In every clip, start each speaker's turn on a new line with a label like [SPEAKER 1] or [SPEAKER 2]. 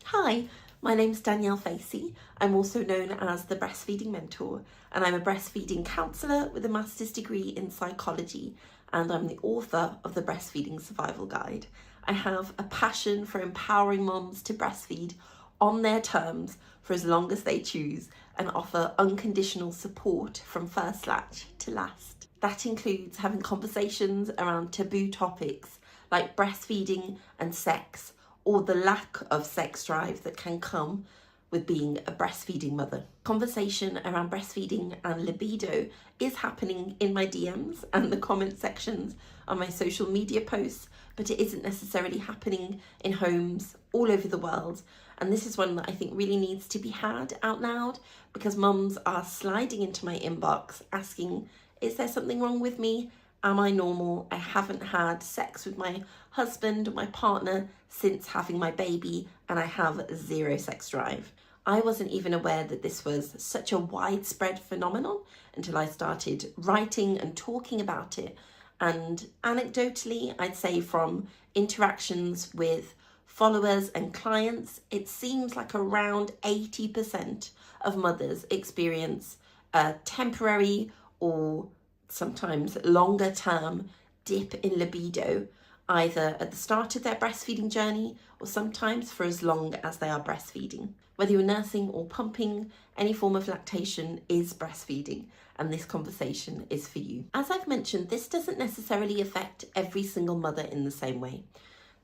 [SPEAKER 1] Hi, my name's Danielle Facey. I'm also known as the Breastfeeding Mentor, and I'm a breastfeeding counsellor with a master's degree in psychology, and I'm the author of the Breastfeeding Survival Guide. I have a passion for empowering mums to breastfeed on their terms for as long as they choose and offer unconditional support from first latch to last. That includes having conversations around taboo topics like breastfeeding and sex, or the lack of sex drive that can come with being a breastfeeding mother. Conversation around breastfeeding and libido is happening in my DMs and the comment sections on my social media posts, but it isn't necessarily happening in homes all over the world. And this is one that I think really needs to be had out loud, because mums are sliding into my inbox asking, is there something wrong with me? Am I normal? I haven't had sex with my husband or my partner since having my baby, and I have zero sex drive. I wasn't even aware that this was such a widespread phenomenon until I started writing and talking about it. And anecdotally, I'd say from interactions with followers and clients, it seems like around 80% of mothers experience a temporary or sometimes longer term dip in libido, either at the start of their breastfeeding journey or sometimes for as long as they are breastfeeding. Whether you're nursing or pumping, any form of lactation is breastfeeding, and this conversation is for you. As I've mentioned, this doesn't necessarily affect every single mother in the same way.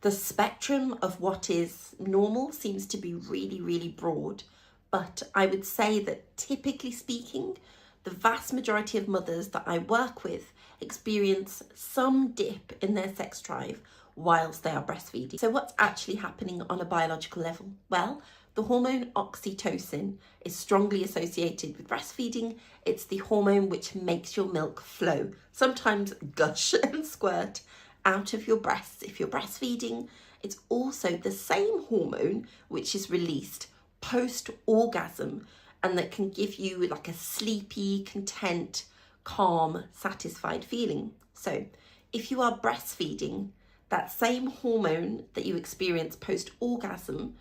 [SPEAKER 1] The spectrum of what is normal seems to be really, really broad, but I would say that typically speaking, the vast majority of mothers that I work with experience some dip in their sex drive whilst they are breastfeeding. So what's actually happening on a biological level? Well, the hormone oxytocin is strongly associated with breastfeeding. It's the hormone which makes your milk flow, sometimes gush and squirt out of your breasts if you're breastfeeding. It's also the same hormone which is released post-orgasm, and that can give you like a sleepy, content, calm, satisfied feeling. So if you are breastfeeding, that same hormone that you experience post-orgasm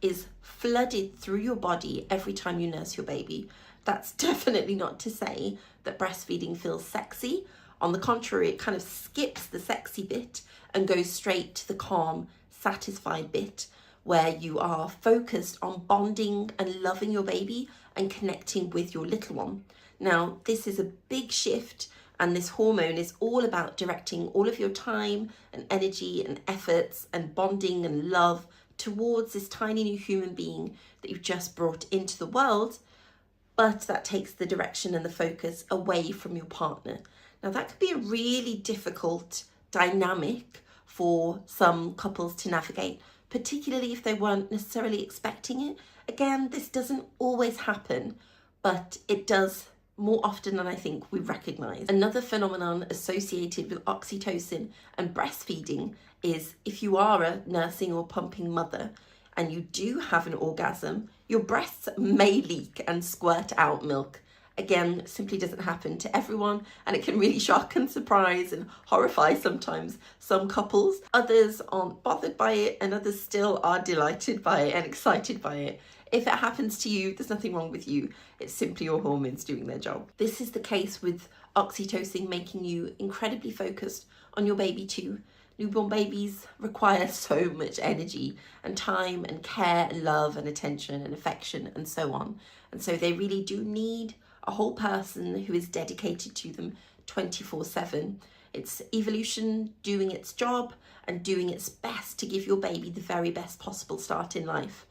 [SPEAKER 1] is flooded through your body every time you nurse your baby. That's definitely not to say that breastfeeding feels sexy. On the contrary, it kind of skips the sexy bit and goes straight to the calm, satisfied bit, where you are focused on bonding and loving your baby and connecting with your little one. Now, this is a big shift, and this hormone is all about directing all of your time and energy and efforts and bonding and love towards this tiny new human being that you've just brought into the world, but that takes the direction and the focus away from your partner. Now, that could be a really difficult dynamic for some couples to navigate, particularly if they weren't necessarily expecting it. Again, this doesn't always happen, but it does more often than I think we recognise. Another phenomenon associated with oxytocin and breastfeeding is if you are a nursing or pumping mother and you do have an orgasm, your breasts may leak and squirt out milk. Again, simply doesn't happen to everyone, and it can really shock and surprise and horrify sometimes some couples. Others aren't bothered by it, and others still are delighted by it and excited by it. If it happens to you, there's nothing wrong with you. It's simply your hormones doing their job. This is the case with oxytocin making you incredibly focused on your baby too. Newborn babies require so much energy and time and care and love and attention and affection and so on. And so they really do need a whole person who is dedicated to them 24/7. It's evolution doing its job and doing its best to give your baby the very best possible start in life.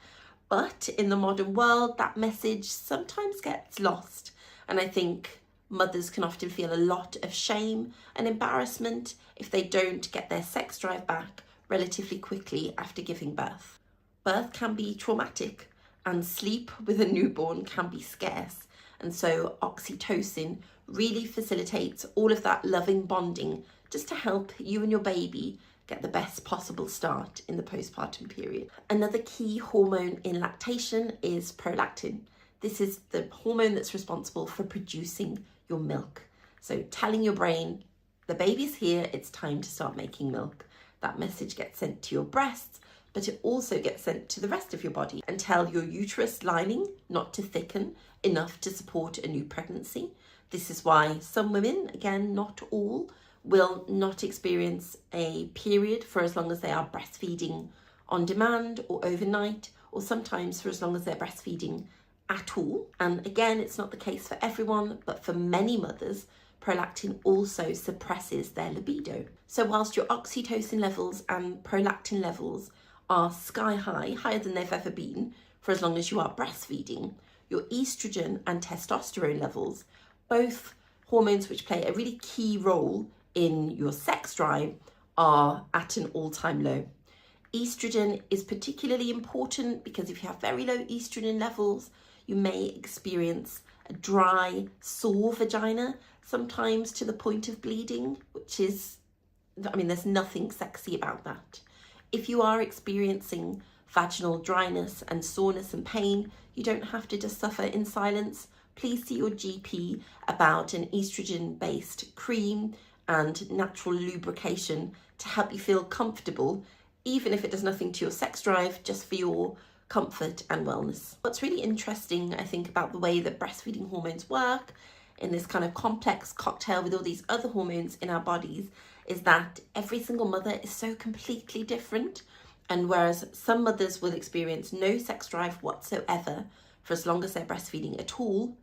[SPEAKER 1] But in the modern world, that message sometimes gets lost. And I think mothers can often feel a lot of shame and embarrassment if they don't get their sex drive back relatively quickly after giving birth. Birth can be traumatic, and sleep with a newborn can be scarce. And so oxytocin really facilitates all of that loving bonding just to help you and your baby get the best possible start in the postpartum period. Another key hormone in lactation is prolactin. This is the hormone that's responsible for producing your milk. So telling your brain, the baby's here, it's time to start making milk. That message gets sent to your breasts, but it also gets sent to the rest of your body and tell your uterus lining not to thicken enough to support a new pregnancy. This is why some women, again, not all, will not experience a period for as long as they are breastfeeding on demand or overnight, or sometimes for as long as they're breastfeeding at all. And again, it's not the case for everyone, but for many mothers, prolactin also suppresses their libido. So whilst your oxytocin levels and prolactin levels are sky high, higher than they've ever been for as long as you are breastfeeding, your estrogen and testosterone levels, both hormones which play a really key role in your sex drive, are at an all-time low. Estrogen is particularly important because if you have very low estrogen levels, you may experience a dry, sore vagina, sometimes to the point of bleeding, which is, I mean, there's nothing sexy about that. If you are experiencing vaginal dryness and soreness and pain, you don't have to just suffer in silence. Please see your GP about an estrogen-based cream and natural lubrication to help you feel comfortable, even if it does nothing to your sex drive, just for your comfort and wellness. What's really interesting, I think, about the way that breastfeeding hormones work in this kind of complex cocktail with all these other hormones in our bodies is that every single mother is so completely different. And whereas some mothers will experience no sex drive whatsoever for as long as they're breastfeeding at all,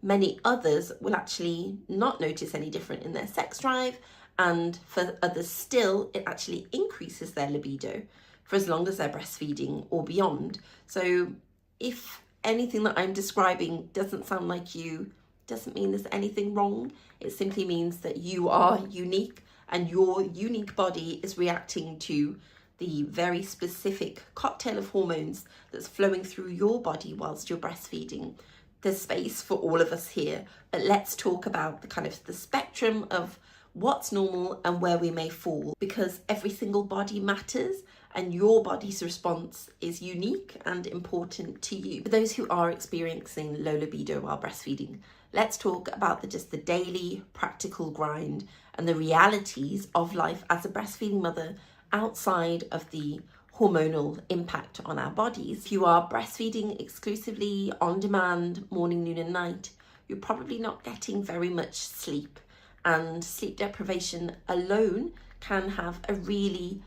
[SPEAKER 1] many others will actually not notice any different in their sex drive, and for others still, it actually increases their libido for as long as they're breastfeeding or beyond. So if anything that I'm describing doesn't sound like you, doesn't mean there's anything wrong. It simply means that you are unique and your unique body is reacting to the very specific cocktail of hormones that's flowing through your body whilst you're breastfeeding. There's space for all of us here, but let's talk about the kind of the spectrum of what's normal and where we may fall, because every single body matters and your body's response is unique and important to you. For those who are experiencing low libido while breastfeeding, let's talk about just the daily practical grind and the realities of life as a breastfeeding mother outside of the hormonal impact on our bodies. If you are breastfeeding exclusively on demand, morning, noon and night, you're probably not getting very much sleep, and sleep deprivation alone can have a really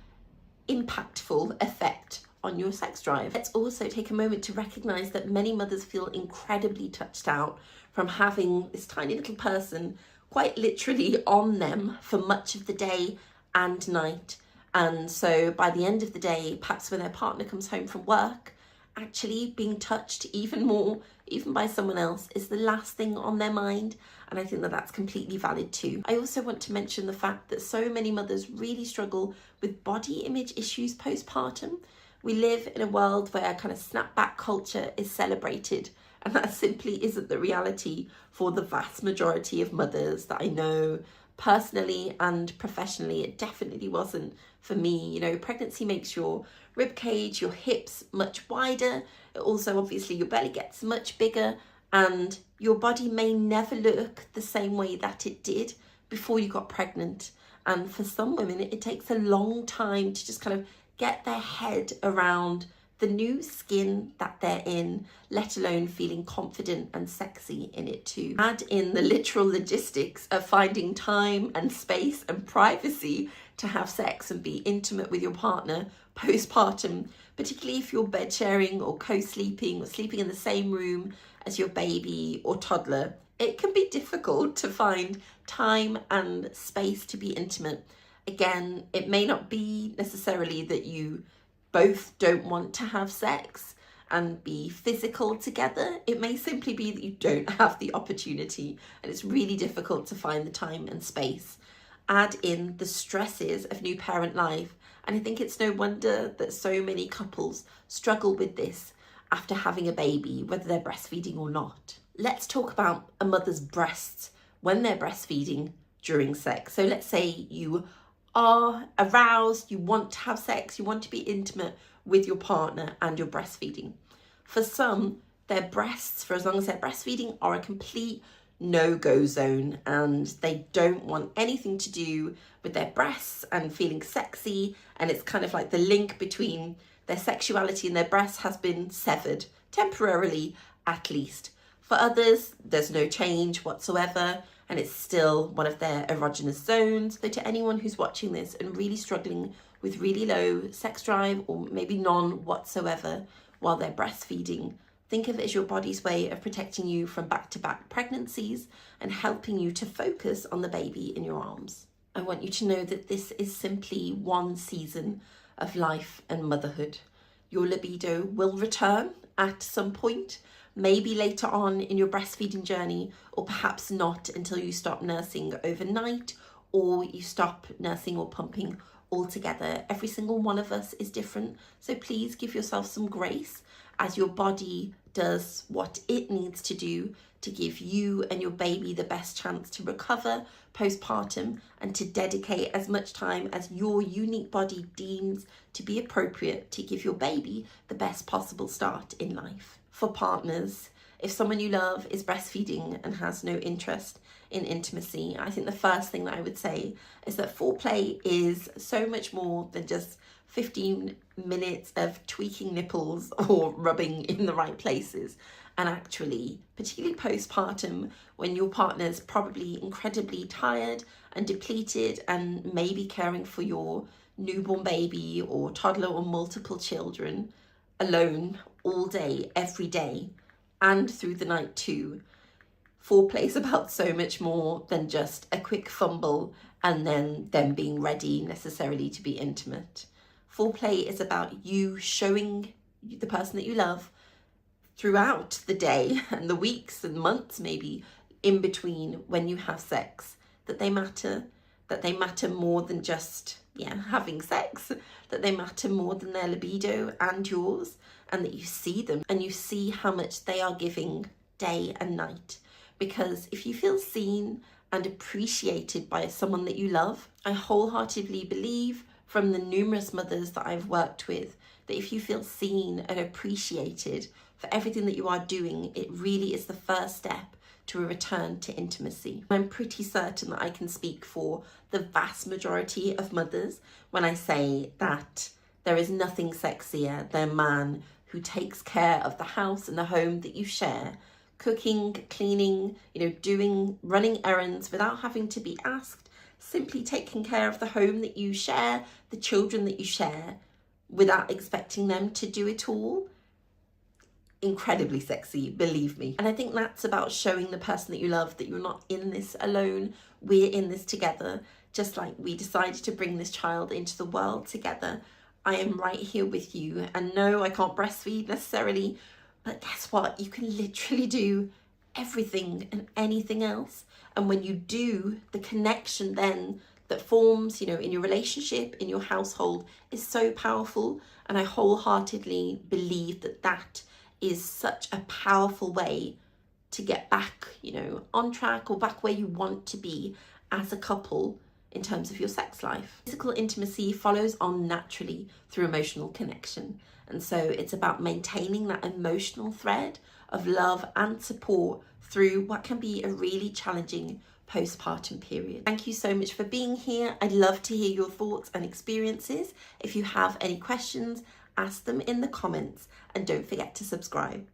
[SPEAKER 1] impactful effect on your sex drive. Let's also take a moment to recognize that many mothers feel incredibly touched out from having this tiny little person quite literally on them for much of the day and night. And so by the end of the day, perhaps when their partner comes home from work, actually being touched even more, even by someone else, is the last thing on their mind. And I think that that's completely valid too. I also want to mention the fact that so many mothers really struggle with body image issues postpartum. We live in a world where kind of snapback culture is celebrated, and that simply isn't the reality for the vast majority of mothers that I know. Personally and professionally, it definitely wasn't for me. You know, pregnancy makes your rib cage, your hips much wider. It also, obviously, your belly gets much bigger, and your body may never look the same way that it did before you got pregnant. And for some women, it takes a long time to just kind of get their head around the new skin that they're in, let alone feeling confident and sexy in it too. Add in the literal logistics of finding time and space and privacy to have sex and be intimate with your partner postpartum, particularly if you're bed sharing or co-sleeping or sleeping in the same room as your baby or toddler. It can be difficult to find time and space to be intimate. Again, it may not be necessarily that you both don't want to have sex and be physical together. It may simply be that you don't have the opportunity and it's really difficult to find the time and space. Add in the stresses of new parent life, and I think it's no wonder that so many couples struggle with this after having a baby, whether they're breastfeeding or not. Let's talk about a mother's breasts when they're breastfeeding during sex. So let's say you are aroused, you want to have sex, you want to be intimate with your partner and you're breastfeeding. For some, their breasts, for as long as they're breastfeeding, are a complete no-go zone, and they don't want anything to do with their breasts and feeling sexy. And it's kind of like the link between Their sexuality in their breasts has been severed, temporarily at least. For others, there's no change whatsoever, and it's still one of their erogenous zones. So to anyone who's watching this and really struggling with really low sex drive, or maybe none whatsoever while they're breastfeeding, think of it as your body's way of protecting you from back-to-back pregnancies and helping you to focus on the baby in your arms. I want you to know that this is simply one season of life and motherhood. Your libido will return at some point, maybe later on in your breastfeeding journey, or perhaps not until you stop nursing overnight or you stop nursing or pumping altogether. Every single one of us is different, so please give yourself some grace as your body does what it needs to do to give you and your baby the best chance to recover postpartum and to dedicate as much time as your unique body deems to be appropriate to give your baby the best possible start in life. For partners, if someone you love is breastfeeding and has no interest in intimacy, I think the first thing that I would say is that foreplay is so much more than just 15 minutes of tweaking nipples or rubbing in the right places. And actually, particularly postpartum, when your partner's probably incredibly tired and depleted and maybe caring for your newborn baby or toddler or multiple children alone all day, every day, and through the night too, foreplay is about so much more than just a quick fumble and then them being ready necessarily to be intimate. Foreplay is about you showing the person that you love throughout the day and the weeks and months maybe in between when you have sex that they matter more than just having sex, that they matter more than their libido and yours, and that you see them and you see how much they are giving day and night. Because if you feel seen and appreciated by someone that you love, I wholeheartedly believe from the numerous mothers that I've worked with that if you feel seen and appreciated for everything that you are doing, it really is the first step to a return to intimacy. I'm pretty certain that I can speak for the vast majority of mothers when I say that there is nothing sexier than a man who takes care of the house and the home that you share, cooking, cleaning, running errands without having to be asked, simply taking care of the home that you share, the children that you share, without expecting them to do it all. Incredibly sexy, believe me. And I think that's about showing the person that you love that you're not in this alone. We're in this together. Just like we decided to bring this child into the world together, I am right here with you. And no, I can't breastfeed necessarily, but guess what? You can literally do everything and anything else. And when you do, the connection then that forms, in your relationship, in your household is so powerful. And I wholeheartedly believe that that is such a powerful way to get back, on track or back where you want to be as a couple in terms of your sex life. Physical intimacy follows on naturally through emotional connection. And so it's about maintaining that emotional thread of love and support through what can be a really challenging postpartum period. Thank you so much for being here. I'd love to hear your thoughts and experiences. If you have any questions, ask them in the comments and don't forget to subscribe.